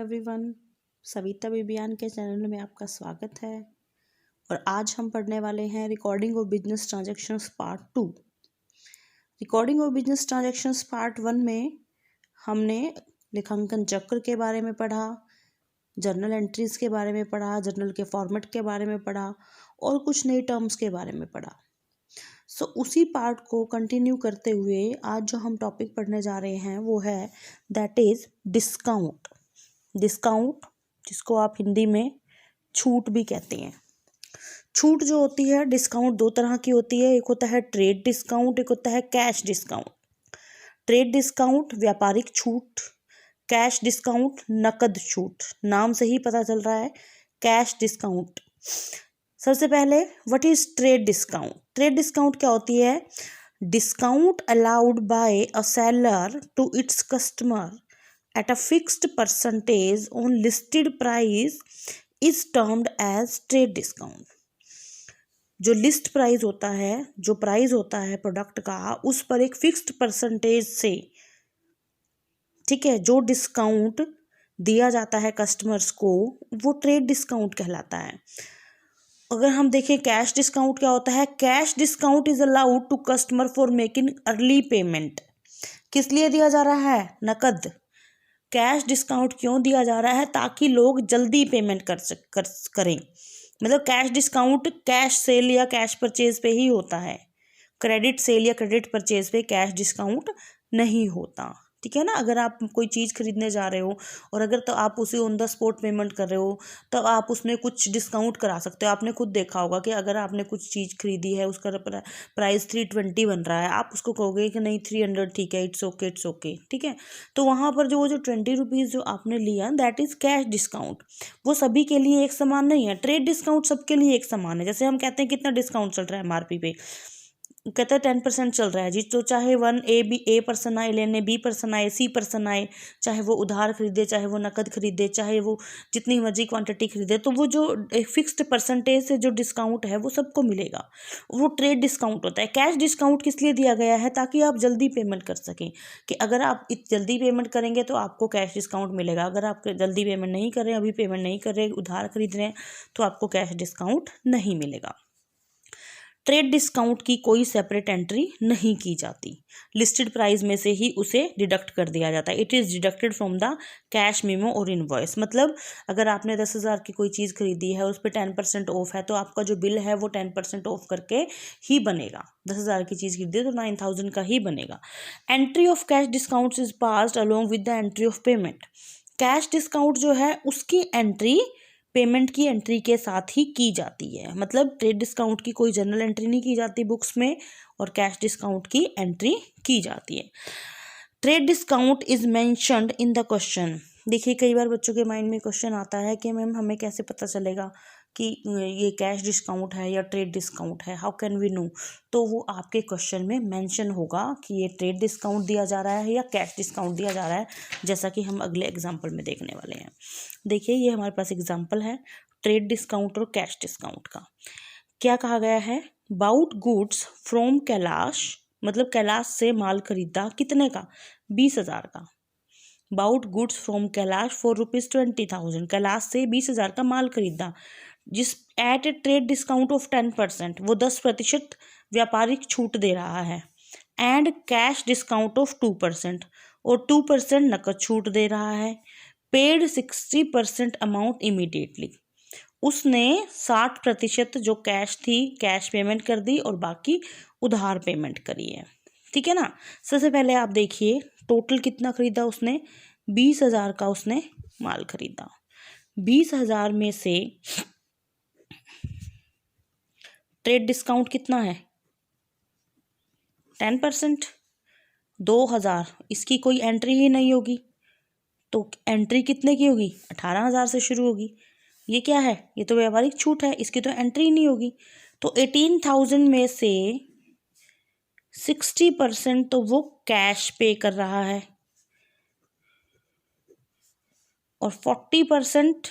Everyone, Savita बिबियान के channel में आपका स्वागत है। और आज हम पढ़ने वाले हैं recording of business transactions part 2। Recording of business transactions part 1 में हमने लेखांकन चक्र के बारे में पढ़ा, जर्नल एंट्रीज के बारे में पढ़ा, जर्नल के फॉर्मेट के बारे में पढ़ा और कुछ नई टर्म्स के बारे में पढ़ा। उसी पार्ट को कंटिन्यू करते हुए आज जो हम टॉपिक पढ़ने जा रहे हैं वो है दैट इज डिस्काउंट। डिस्काउंट जिसको आप हिंदी में छूट भी कहते हैं। छूट जो होती है, डिस्काउंट दो तरह की होती है, एक होता है ट्रेड डिस्काउंट, एक होता है कैश डिस्काउंट। ट्रेड डिस्काउंट व्यापारिक छूट, कैश डिस्काउंट नकद छूट। नाम से ही पता चल रहा है कैश डिस्काउंट। सबसे पहले what is trade discount. Trade discount क्या होती है? Discount allowed by a seller to its customer at a fixed percentage on listed price is termed as trade discount। जो लिस्ट प्राइस होता है, जो प्राइस होता है प्रोडक्ट का, उस पर एक फिक्स्ड परसेंटेज से, ठीक है, जो डिस्काउंट दिया जाता है कस्टमर्स को, वो ट्रेड डिस्काउंट कहलाता है। अगर हम देखें कैश डिस्काउंट क्या होता है, cash discount is allowed to customer for making early payment. किस लिए दिया जा रहा है? नकद। कैश डिस्काउंट क्यों दिया जा रहा है? ताकि लोग जल्दी पेमेंट करें। मतलब कैश डिस्काउंट कैश सेल या कैश परचेज पे ही होता है। क्रेडिट सेल या क्रेडिट परचेज पे कैश डिस्काउंट नहीं होता, ठीक है ना। अगर आप कोई चीज़ खरीदने जा रहे हो और अगर तो आप उसे ऑन द स्पॉट पेमेंट कर रहे हो तो आप उसमें कुछ डिस्काउंट करा सकते हो। आपने खुद देखा होगा कि अगर आपने कुछ चीज़ खरीदी है, उसका प्राइस 320 बन रहा है, आप उसको कहोगे कि नहीं 300 ठीक है, इट्स ओके, ठीक है। तो वहाँ पर जो 20 रुपीज़ जो आपने लिया, दैट इज़ कैश डिस्काउंट। वो सभी के लिए एक समान नहीं है। ट्रेड डिस्काउंट सबके लिए एक समान है। जैसे हम कहते हैं कितना डिस्काउंट चल रहा है MRP पे, कहते हैं 10% चल रहा है जी। तो चाहे ए पर्सन आए लेने, बी पर्सन आए, सी पर्सन आए, चाहे वो उधार खरीदे, चाहे वो नकद खरीदे, चाहे वो जितनी मर्जी क्वांटिटी खरीदे, तो वो जो एक फिक्स्ड परसेंटेज से जो डिस्काउंट है वो सबको मिलेगा। वो ट्रेड डिस्काउंट होता है। कैश डिस्काउंट किस लिए दिया गया है? ताकि आप जल्दी पेमेंट कर सकें, कि अगर आप जल्दी पेमेंट करेंगे तो आपको कैश डिस्काउंट मिलेगा। अगर आप जल्दी पेमेंट नहीं कर रहे, अभी पेमेंट नहीं कर रहे, उधार खरीद रहे हैं, तो आपको कैश डिस्काउंट नहीं मिलेगा। ट्रेड डिस्काउंट की कोई सेपरेट एंट्री नहीं की जाती। लिस्टेड प्राइस में से ही उसे डिडक्ट कर दिया जाता है। It is deducted from the cash memo और इनवॉइस। मतलब अगर आपने 10,000 की कोई चीज़ खरीदी है, उस पर 10% ऑफ है, तो आपका जो बिल है वो 10% ऑफ करके ही बनेगा। 10,000 की चीज़ खरीदी तो 9,000 का ही बनेगा। Entry of cash discount is passed along with the entry of payment. Cash discount जो है उसकी एंट्री पेमेंट की एंट्री के साथ ही की जाती है। मतलब ट्रेड डिस्काउंट की कोई जनरल एंट्री नहीं की जाती बुक्स में, और कैश डिस्काउंट की एंट्री की जाती है। Trade discount is mentioned in the question. देखिए कई बार बच्चों के माइंड में क्वेश्चन आता है कि मैम हमें कैसे पता चलेगा कि ये कैश डिस्काउंट है या ट्रेड डिस्काउंट है, हाउ कैन वी नो। तो वो आपके क्वेश्चन में मेंशन होगा कि ये ट्रेड डिस्काउंट दिया जा रहा है या कैश डिस्काउंट दिया जा रहा है, जैसा कि हम अगले एग्जाम्पल में देखने वाले हैं। देखिए ये हमारे पास एग्जाम्पल है ट्रेड डिस्काउंट और कैश डिस्काउंट का। क्या कहा गया है? बाउट गुड्स फ्रॉम कैलाश, मतलब कैलाश से माल खरीदा, कितने का? 20,000 का। Bought goods from Kailash for ₹20,000। Kailash से 20,000 का माल खरीदा, जिस at a trade discount of 10%, वो 10% व्यापारिक छूट दे रहा है। एंड कैश डिस्काउंट ऑफ 2%, और 2% नकद छूट दे रहा है। Paid 60% amount immediately. उसने 60% जो कैश थी, कैश पेमेंट कर दी और बाकी उधार पेमेंट करी है, ठीक है ना। सबसे पहले आप देखिए टोटल कितना खरीदा उसने? 20,000 का उसने माल खरीदा। 20,000 में से ट्रेड डिस्काउंट कितना है? 10%। 2,000 इसकी कोई एंट्री ही नहीं होगी, तो एंट्री कितने की होगी? 18,000 से शुरू होगी। ये क्या है? ये तो व्यापारिक छूट है, इसकी तो एंट्री ही नहीं होगी। तो 18,000 में से 60% तो वो कैश पे कर रहा है और 40%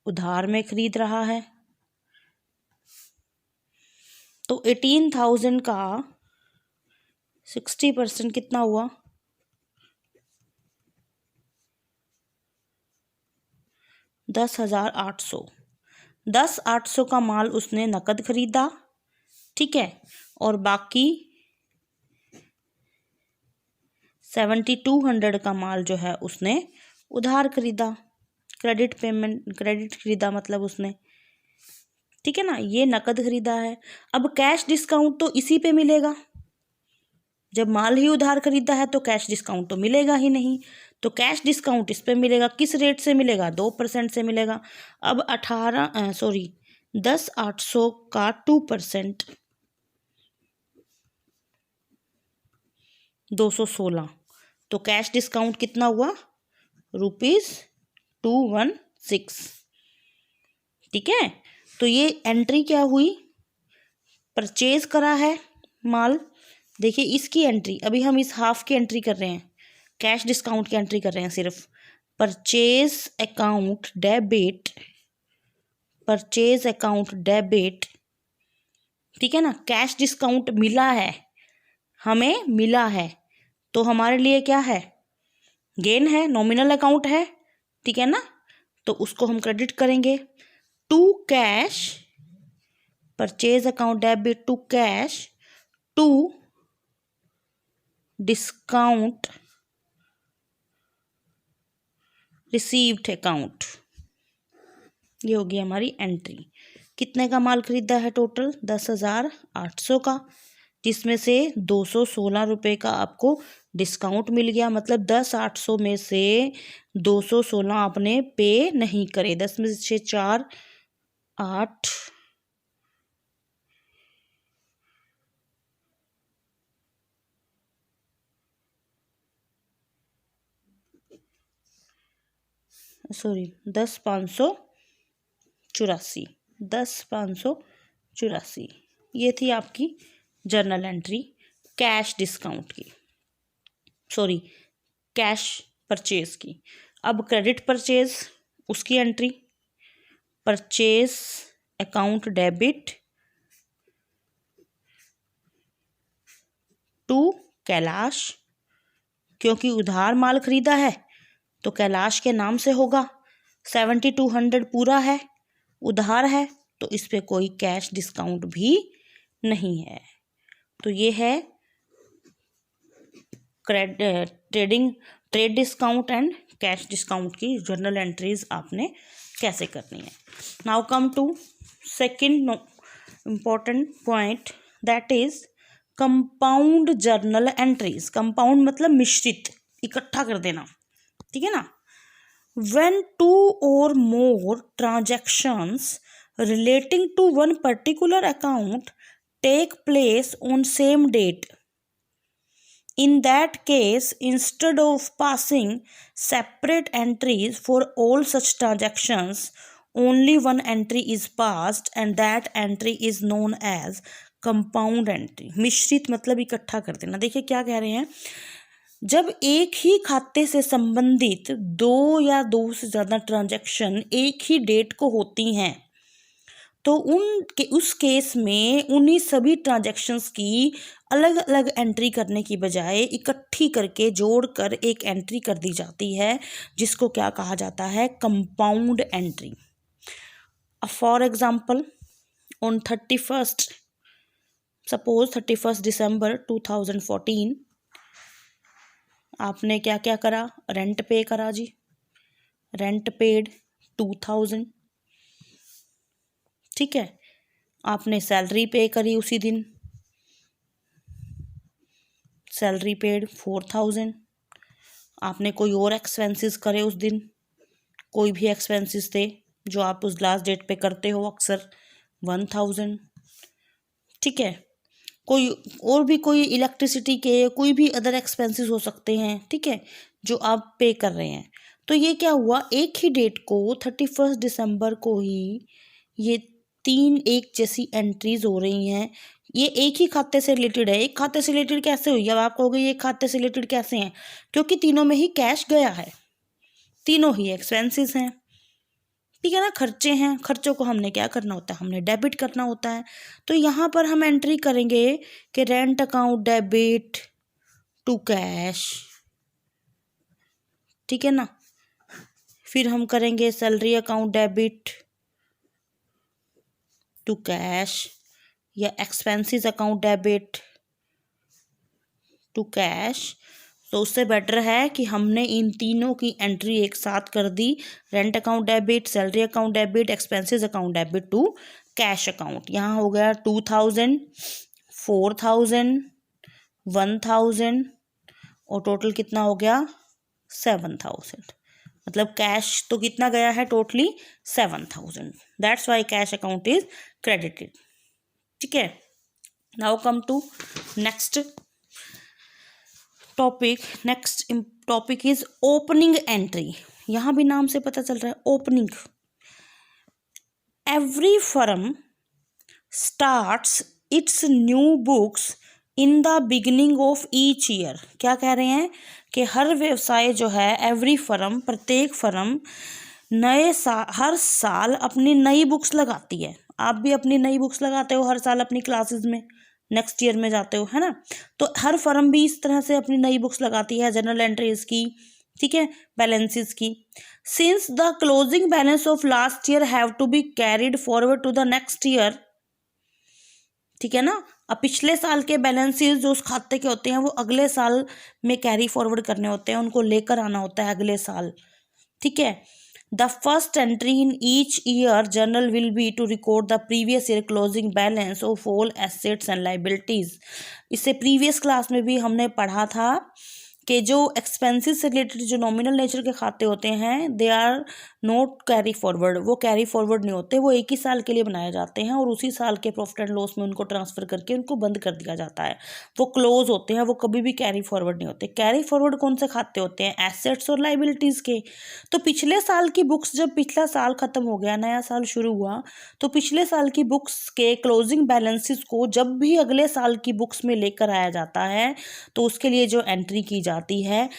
उधार में खरीद रहा है। तो 18,000 का 60% कितना हुआ? 10,800। 10,800 का माल उसने नकद खरीदा, ठीक है, और बाकी 7,200 का माल जो है उसने उधार खरीदा, क्रेडिट खरीदा मतलब उसने, ठीक है ना, ये नकद खरीदा है। अब कैश डिस्काउंट तो इसी पे मिलेगा, जब माल ही उधार खरीदा है तो कैश डिस्काउंट तो मिलेगा ही नहीं, तो कैश डिस्काउंट इस पे मिलेगा। किस रेट से मिलेगा? 2% से मिलेगा। अब 10,800 का 2% 216, तो कैश डिस्काउंट कितना हुआ? ₹216, ठीक है। तो ये एंट्री क्या हुई? परचेज करा है माल। देखिए इसकी एंट्री, अभी हम इस हाफ की एंट्री कर रहे हैं, कैश डिस्काउंट की एंट्री कर रहे हैं सिर्फ। Purchase account debit, purchase account debit, ठीक है ना। कैश डिस्काउंट मिला है, हमें मिला है, तो हमारे लिए क्या है? गेन है, नॉमिनल अकाउंट है, ठीक है ना, तो उसको हम क्रेडिट करेंगे to cash, purchase account debit to cash to discount received account. ये होगी हमारी एंट्री। कितने का माल खरीदा है टोटल? 10,800 का, जिसमें से 216 रुपये का आपको डिस्काउंट मिल गया, मतलब 10,800 में से 216 आपने पे नहीं करे। 10 में से 4 8 10,584, 10,584, ये थी आपकी जर्नल एंट्री कैश डिस्काउंट की, कैश परचेज की। अब क्रेडिट परचेज, उसकी entry, purchase account debit to Kailash, क्योंकि उधार माल खरीदा है तो कैलाश के नाम से होगा। 7,200 पूरा है, उधार है, तो इस पे कोई कैश डिस्काउंट भी नहीं है। तो ये है trade discount and cash discount की जर्नल एंट्रीज आपने कैसे करनी है। Now come to second important point, that is compound journal entries. Compound मतलब मिश्रित, इकट्ठा कर देना, ठीक है ना। When two or more transactions relating to one particular account take place on same date, in that case, instead of passing separate entries for all such transactions, only one entry is passed and that entry is known as compound entry। मिश्रित मतलब इकट्ठा कर देना। देखिए क्या कह रहे हैं, जब एक ही खाते से संबंधित दो या दो से ज़्यादा ट्रांजैक्शन एक ही डेट को होती हैं, तो उस केस में उन्हीं सभी ट्रांजैक्शंस की अलग अलग एंट्री करने की बजाय इकट्ठी करके जोड़कर एक एंट्री कर दी जाती है, जिसको क्या कहा जाता है? Compound entry. For example, on 31 दिसंबर 2014 आपने क्या क्या करा? रेंट पे करा जी, रेंट पेड 2,000, ठीक है। आपने सैलरी पे करी उसी दिन, सैलरी पेड 4,000। आपने कोई और एक्सपेंसेस करे उस दिन, कोई भी एक्सपेंसेस थे जो आप उस लास्ट डेट पे करते हो अक्सर, 1,000, ठीक है। कोई और भी कोई इलेक्ट्रिसिटी के कोई भी अदर एक्सपेंसेस हो सकते हैं, ठीक है, जो आप पे कर रहे हैं। तो ये क्या हुआ, एक ही डेट को 31 दिसंबर को ही ये तीन एक जैसी एंट्रीज हो रही हैं। ये एक ही खाते से रिलेटेड है। एक खाते से रिलेटेड कैसे हुई? अब आप कहोगे ये खाते से रिलेटेड कैसे हैं? क्योंकि तीनों में ही कैश गया है, तीनों ही एक्सपेंसेस हैं, ठीक है ना, खर्चे हैं। खर्चों को हमने क्या करना होता है? हमने डेबिट करना होता है। तो यहाँ पर हम एंट्री करेंगे कि rent account debit to cash, ठीक है ना। फिर हम करेंगे salary account debit to cash या expenses account debit to cash. तो उससे बेटर है कि हमने इन तीनों की एंट्री एक साथ कर दी, rent account debit, salary account debit, expenses account debit to cash account. यहाँ हो गया 2000, 4000, 1000 और टोटल कितना हो गया 7000। मतलब कैश तो कितना गया है totally 7000। That's why cash account is credited. ठीक है, now come to next topic. Next topic is opening entry. यहां भी नाम से पता चल रहा है opening. Every firm starts its new books in the beginning of each year. क्या कह रहे हैं कि हर व्यवसाय जो है, एवरी फर्म, प्रत्येक फर्म हर साल अपनी नई बुक्स लगाती है। आप भी अपनी नई बुक्स लगाते हो हर साल अपनी क्लासेस में, नेक्स्ट ईयर में जाते हो, है ना। तो हर फर्म भी इस तरह से अपनी नई बुक्स लगाती है, जनरल एंट्रीज की, ठीक है, बैलेंसेस की। Since the closing balance of last year have to be carried forward to the next year. ठीक है ना। अब पिछले साल के बैलेंसेस जो उस खाते के होते हैं वो अगले साल में कैरी फॉरवर्ड करने होते हैं, उनको लेकर आना होता है अगले साल। ठीक है। The first entry in each year journal will be to record the previous year closing balance of all assets and liabilities. इससे प्रीवियस क्लास में भी हमने पढ़ा था कि जो एक्सपेंसेस से रिलेटेड जो नॉमिनल नेचर के खाते होते हैं they are not carry forward, वो कैरी फॉरवर्ड नहीं होते, वो एक ही साल के लिए बनाए जाते हैं और उसी साल के प्रॉफिट एंड लॉस में उनको ट्रांसफर करके उनको बंद कर दिया जाता है। वो क्लोज होते हैं, वो कभी भी कैरी फॉरवर्ड नहीं होते। कैरी फॉरवर्ड कौन से खाते होते हैं? एसेट्स और लाइबिलिटीज़ के। तो पिछले साल की बुक्स, जब पिछला साल खत्म हो गया, नया साल शुरू हुआ, तो पिछले साल की बुक्स के क्लोजिंग बैलेंसेस को जब भी अगले साल की बुक्स में लेकर आया जाता है तो उसके लिए जो एंट्री की जाती है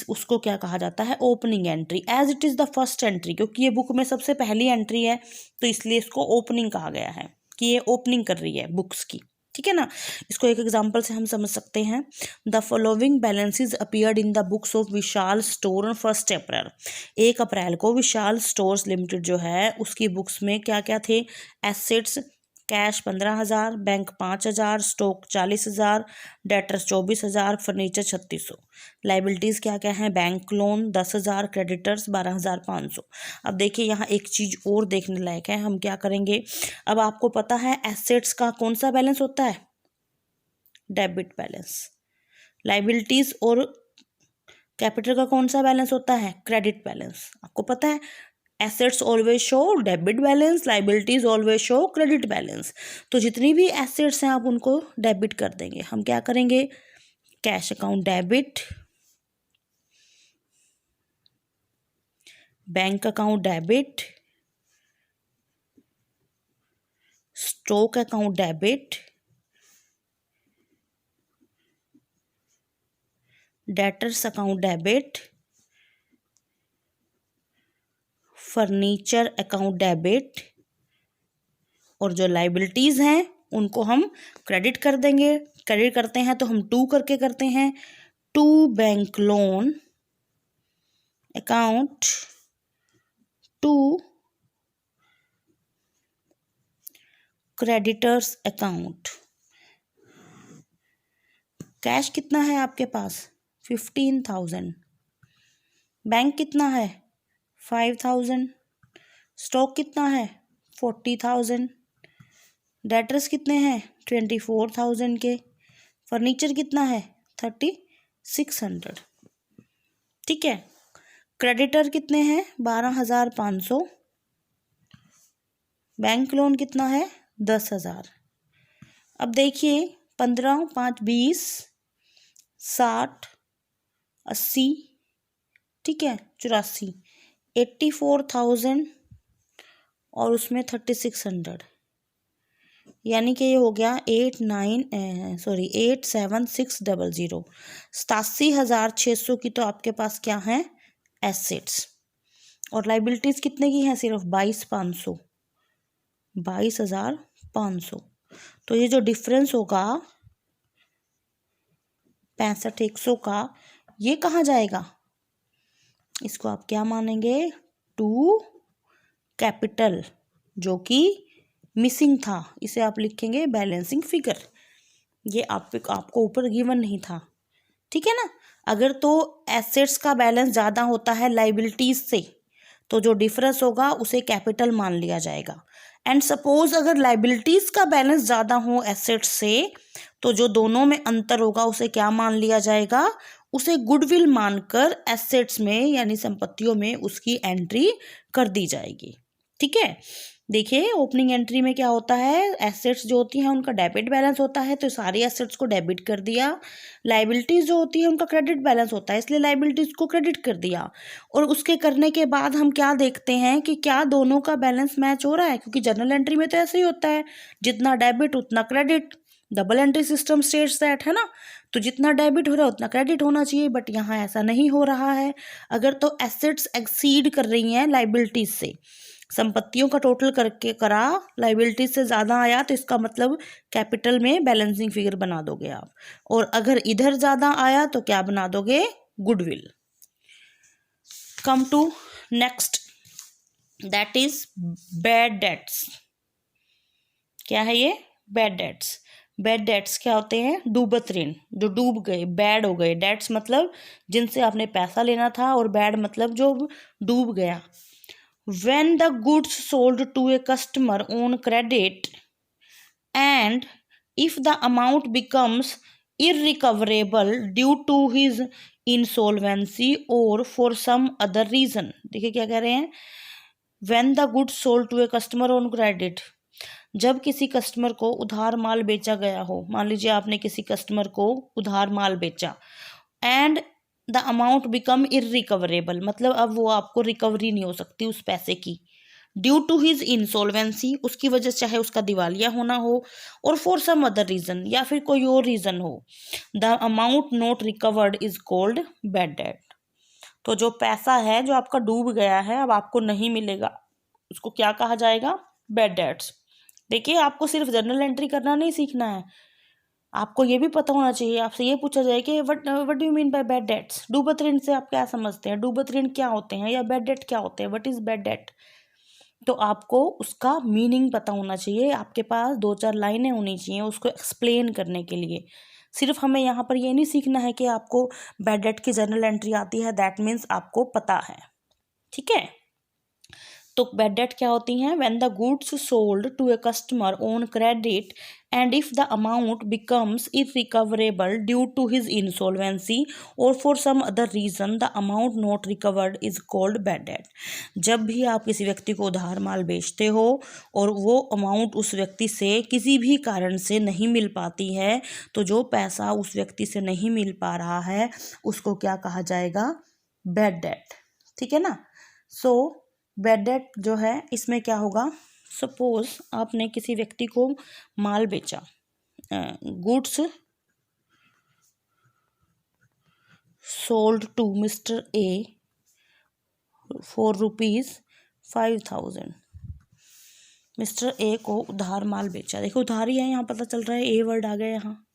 उसको क्या कहा जाता है? Opening entry. As it is the first entry, क्योंकि ये बुक में सबसे पहली एंट्री है तो इसलिए इसको ओपनिंग कहा गया है कि ये ओपनिंग कर रही है बुक्स की। ठीक है ना। इसको एक एग्जांपल से हम समझ सकते हैं। The following balances appeared in the books of Vishal store on 1 अप्रैल। 1 अप्रैल को विशाल स्टोर्स लिमिटेड जो है उसकी बुक्स में क्या क्या थे? Assets cash 15,000, bank 5,000, stock 40,000, debtors 24,000, furniture 3600। Liabilities क्या क्या है? Bank loan 10,000, creditors 12,500। अब देखिए यहाँ एक चीज़ और देखने लायक है। हम क्या करेंगे, अब आपको पता है एसेट्स का कौन सा बैलेंस होता है? Debit balance. लाइबिलिटीज़ और कैपिटल का कौन सा बैलेंस होता है? Credit balance. आपको पता है assets always show debit balance, liabilities always show credit balance. तो जितनी भी एसेट्स हैं आप उनको डेबिट कर देंगे। हम क्या करेंगे? Cash account debit, bank account debit, stock account debit, debtors account debit, furniture account debit, और जो लाइबिलिटीज़ हैं उनको हम क्रेडिट कर देंगे। क्रेडिट करते हैं तो हम टू करके करते हैं, to bank loan account, to creditors account. Cash कितना है आपके पास? 15,000। बैंक कितना है? 5,000। स्टॉक कितना है? 40,000। डेटर्स कितने हैं? 24,000 के। फर्नीचर कितना है? 3,600। ठीक है। क्रेडिटर कितने हैं? 12,500। बैंक लोन कितना है? 10,000। अब देखिए 15, 5, 20, 60, 80, ठीक है, 84, 84,000 और उसमें 3,600, यानी कि ये हो गया 87,600। 87,600 की तो आपके पास क्या है? एसेट्स। और लाइबिलिटीज़ कितने की हैं? सिर्फ 22,500। 22,500। तो ये जो डिफरेंस होगा 65,100 का, ये कहाँ जाएगा? इसको आप क्या मानेंगे? टू कैपिटल, जो कि मिसिंग था, इसे आप लिखेंगे बैलेंसिंग फिगर। ये आपको ऊपर गिवन नहीं था, ठीक है ना। अगर तो एसेट्स का बैलेंस ज़्यादा होता है लाइबिलिटीज से, तो जो डिफरेंस होगा उसे कैपिटल मान लिया जाएगा। एंड सपोज अगर लाइबिलिटीज का बैलेंस ज़्यादा हो एसेट्स से, तो जो दोनों में अंतर होगा उसे क्या मान लिया जाएगा, उसे गुडविल मानकर एसेट्स में यानी संपत्तियों में उसकी एंट्री कर दी जाएगी, ठीक है। देखिए ओपनिंग एंट्री में क्या होता है, एसेट्स जो होती हैं उनका डेबिट बैलेंस होता है, तो सारी एसेट्स को डेबिट कर दिया। लाइबिलिटीज जो होती है उनका क्रेडिट बैलेंस होता है, इसलिए लाइबिलिटीज को क्रेडिट कर दिया। और उसके करने के बाद हम क्या देखते हैं कि क्या दोनों का बैलेंस मैच हो रहा है, क्योंकि जर्नल एंट्री में तो ऐसे ही होता है, जितना डेबिट उतना credit. Double entry system states that, है ना। तो जितना डेबिट हो रहा है उतना क्रेडिट होना चाहिए, बट यहाँ ऐसा नहीं हो रहा है। अगर तो एसेट्स एक्सीड कर रही हैं लाइबिलिटीज से, संपत्तियों का टोटल करके करा लाइबिलिटीज से ज़्यादा आया, तो इसका मतलब कैपिटल में बैलेंसिंग फिगर बना दोगे आप। और अगर इधर ज़्यादा आया तो क्या बना दोगे, goodwill. Come to next, that is bad debts. क्या है ये, बैड डेट्स। बैड डेट्स क्या होते हैं, डूबत ऋण, जो डूब गए, बैड हो गए। डेट्स मतलब जिनसे आपने पैसा लेना था, और बैड मतलब जो डूब गया। When the goods sold to a customer on credit and if the amount becomes irrecoverable due to his insolvency or for some other reason, देखिए क्या कह रहे हैं, when the goods sold to a customer on credit, जब किसी customer को उधार माल बेचा गया हो, मान लीजिए आपने किसी कस्टमर को उधार माल बेचा, and the amount become irrecoverable, मतलब अब वो आपको रिकवरी नहीं हो सकती उस पैसे की, ड्यू टू हिज इंसॉल्वेंसी, उसकी वजह से, चाहे उसका दिवालिया होना हो, और फॉर सम अदर रीजन, या फिर कोई और रीजन हो, the amount not recovered is called bad date. तो जो पैसा है जो आपका डूब गया है, अब आपको नहीं मिलेगा, उसको क्या कहा जाएगा, बैड डेट्स। देखिए आपको सिर्फ जर्नल एंट्री करना नहीं सीखना है, आपको ये भी पता होना चाहिए। आपसे ये पूछा जाए कि what do you mean by bad debts, डूबत ऋण से आप क्या समझते हैं, डूबत ऋण क्या होते हैं, या बैड डेट क्या होते हैं, व्हाट इज बैड डेट। तो आपको उसका मीनिंग पता होना चाहिए, आपके पास 2-4 लाइनें होनी चाहिए उसको एक्सप्लेन करने के लिए। सिर्फ हमें यहाँ पर ये नहीं सीखना है कि आपको बैड डेट की जर्नल एंट्री आती है, दैट मीन्स आपको पता है, ठीक है। तो बैड डेट क्या होती हैं, when the goods sold to a customer on credit and if the amount becomes irrecoverable due to his insolvency और for some other reason the amount not recovered is called bad debt. जब भी आप किसी व्यक्ति को उधार माल बेचते हो और वो अमाउंट उस व्यक्ति से किसी भी कारण से नहीं मिल पाती है, तो जो पैसा उस व्यक्ति से नहीं मिल पा रहा है उसको क्या कहा जाएगा, बैड डेट, ठीक है ना। सो बैड डेट जो है इसमें क्या होगा, सपोज आपने किसी व्यक्ति को माल बेचा, goods sold to mister A for ₹5,000। Mister A को उधार माल बेचा, देखो उधार ही है, यहाँ पता चल रहा है, ए वर्ड आ गया, यहाँ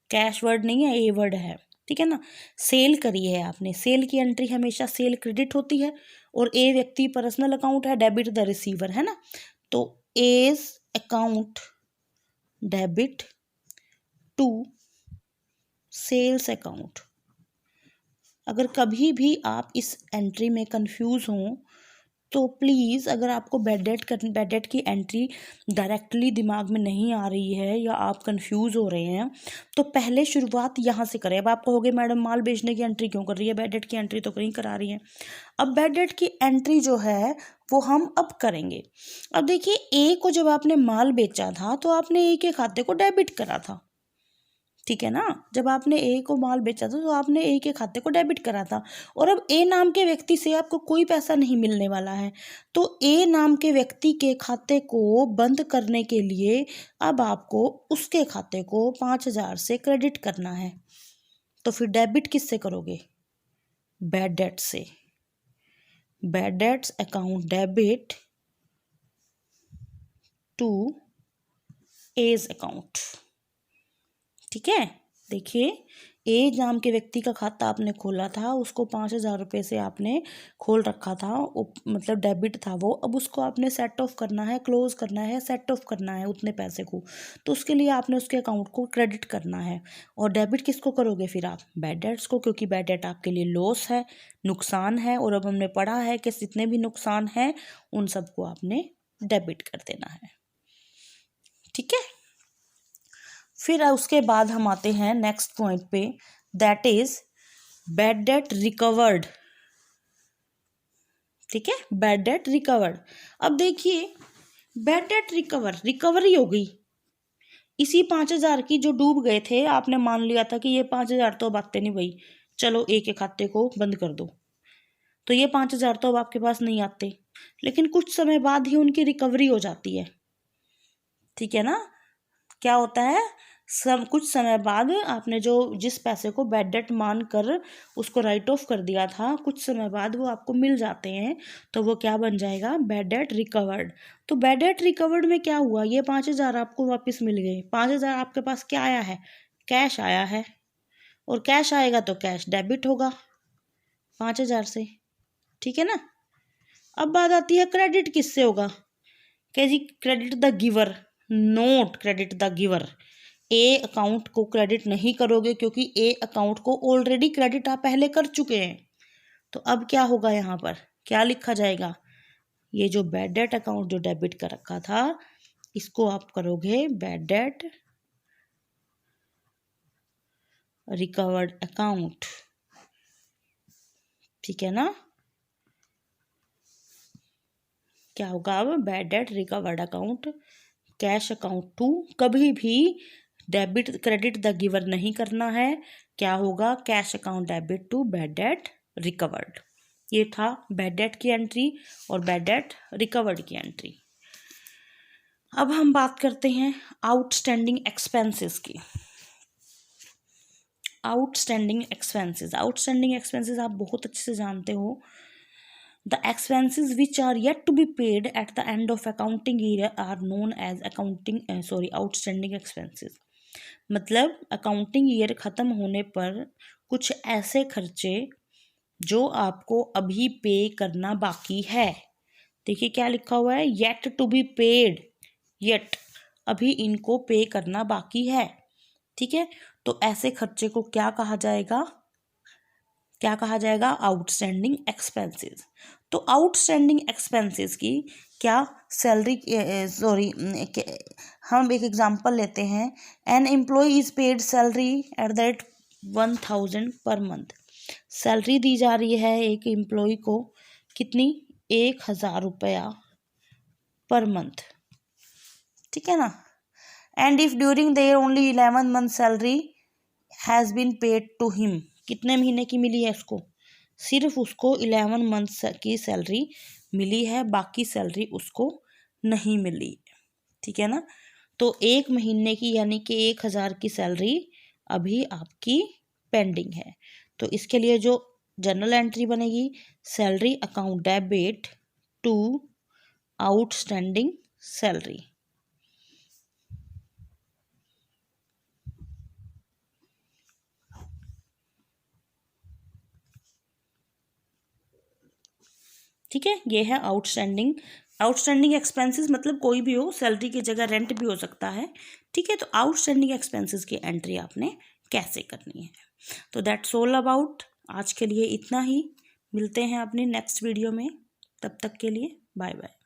कैश वर्ड नहीं है, ए वर्ड है, ठीक है ना। सेल करी है आपने, सेल की एंट्री हमेशा सेल क्रेडिट होती है, और ए व्यक्ति पर्सनल अकाउंट है, डेबिट द रिसीवर, है ना। तो A's account debit to sales account. अगर कभी भी आप इस एंट्री में कंफ्यूज हों तो प्लीज़, अगर आपको बैड डेट की एंट्री डायरेक्टली दिमाग में नहीं आ रही है या आप कंफ्यूज हो रहे हैं, तो पहले शुरुआत यहाँ से करें। अब आप कहोगे मैडम माल बेचने की एंट्री क्यों कर रही है, बैड डेट की एंट्री तो कहीं करा रही है। अब बैड डेट की एंट्री जो है वो हम अब करेंगे। अब देखिए, ए को जब आपने माल बेचा था तो आपने ए के खाते को डेबिट करा था, ठीक है ना। जब आपने ए को माल बेचा था तो आपने ए के खाते को डेबिट करा था, और अब ए नाम के व्यक्ति से आपको कोई पैसा नहीं मिलने वाला है, तो ए नाम के व्यक्ति के खाते को बंद करने के लिए अब आपको उसके खाते को 5,000 से क्रेडिट करना है। तो फिर डेबिट किससे करोगे, बैड डेट से। Bad debts account debit to A's account, ठीक है। देखिए ए नाम के व्यक्ति का खाता आपने खोला था, उसको 5,000 रुपये से आपने खोल रखा था, मतलब डेबिट था वो, अब उसको आपने सेट ऑफ करना है, क्लोज करना है, सेट ऑफ करना है उतने पैसे को। तो उसके लिए आपने उसके अकाउंट को क्रेडिट करना है। और डेबिट किसको करोगे फिर आप? बैड डेट्स को, क्योंकि बैड डेट आपके लिए लॉस है, नुकसान है। और अब हमने पढ़ा है कि जितने भी नुकसान हैं उन सबको आपने डेबिट कर देना है। ठीक है, फिर उसके बाद हम आते हैं नेक्स्ट पॉइंट पे, that is bad debt recovered. ठीक है, बैड डेट रिकवर्ड। अब देखिए, बैड डेट रिकवरी हो गई इसी 5,000 की जो डूब गए थे। आपने मान लिया था कि ये 5,000 तो अब आते नहीं भाई, चलो एक एक खाते को बंद कर दो, तो ये 5,000 तो अब आपके पास नहीं आते, लेकिन कुछ समय बाद ही उनकी रिकवरी हो जाती है। ठीक है ना, क्या होता है, कुछ समय बाद आपने जो जिस पैसे को बैड डेट मान कर उसको राइट ऑफ कर दिया था, कुछ समय बाद वो आपको मिल जाते हैं, तो वो क्या बन जाएगा? Bad debt recovered. तो बैड डेट रिकवर्ड में क्या हुआ, ये 5,000 आपको वापस मिल गए। 5,000 आपके पास क्या आया है? कैश आया है, और कैश आएगा तो कैश डेबिट होगा 5,000 से। ठीक है ना। अब बात आती है क्रेडिट किससे होगा? क्या जी? Credit the giver, note credit the giver. A account को क्रेडिट नहीं करोगे, क्योंकि ए अकाउंट को ऑलरेडी क्रेडिट आप पहले कर चुके हैं। तो अब क्या होगा, यहाँ पर क्या लिखा जाएगा? ये जो बैड डेट अकाउंट जो डेबिट कर रखा था, इसको आप करोगे बैड डेट रिकवर्ड अकाउंट। ठीक है ना। क्या होगा अब? Bad debt recovered account, cash account to. कभी भी डेबिट क्रेडिट द गिवर नहीं करना है। क्या होगा? Cash account debit to bad debt recovered. ये था बैड डेट की एंट्री और बैड डेट रिकवर्ड की एंट्री। अब हम बात करते हैं आउटस्टैंडिंग एक्सपेंसेस की। आउटस्टैंडिंग एक्सपेंसेस आप बहुत अच्छे से जानते हो। The expenses which are yet to be paid at the end of accounting year are known as outstanding expenses। मतलब अकाउंटिंग ईयर ख़त्म होने पर कुछ ऐसे खर्चे जो आपको अभी पे करना बाकी है। देखिए क्या लिखा हुआ है, yet to be paid, yet, अभी इनको पे करना बाकी है। ठीक है, तो ऐसे खर्चे को क्या कहा जाएगा? क्या कहा जाएगा? Outstanding expenses. तो आउटस्टैंडिंग एक्सपेंसेस की क्या सैलरी, हम एक एग्जांपल लेते हैं। An employee is paid salary at the rate 1,000 per month. Salary दी जा रही है एक एम्प्लॉय को, कितनी? 1,000 रुपया पर मंथ। ठीक है ना। And if during there only 11 month salary has been paid to him. कितने महीने की मिली है उसको? सिर्फ उसको 11 मंथ्स की सैलरी मिली है, बाकी सैलरी उसको नहीं मिली। ठीक है ना। तो एक महीने की यानी कि 1,000 की सैलरी अभी आपकी पेंडिंग है। तो इसके लिए जो जर्नल एंट्री बनेगी, salary account debit to outstanding salary. ठीक है, ये है आउटस्टैंडिंग एक्सपेंसेस। मतलब कोई भी हो, सैलरी की जगह रेंट भी हो सकता है। ठीक है, तो आउटस्टैंडिंग एक्सपेंसेस की एंट्री आपने कैसे करनी है। तो दैट्स ऑल अबाउट, आज के लिए इतना ही। मिलते हैं अपनी नेक्स्ट वीडियो में, तब तक के लिए बाय बाय।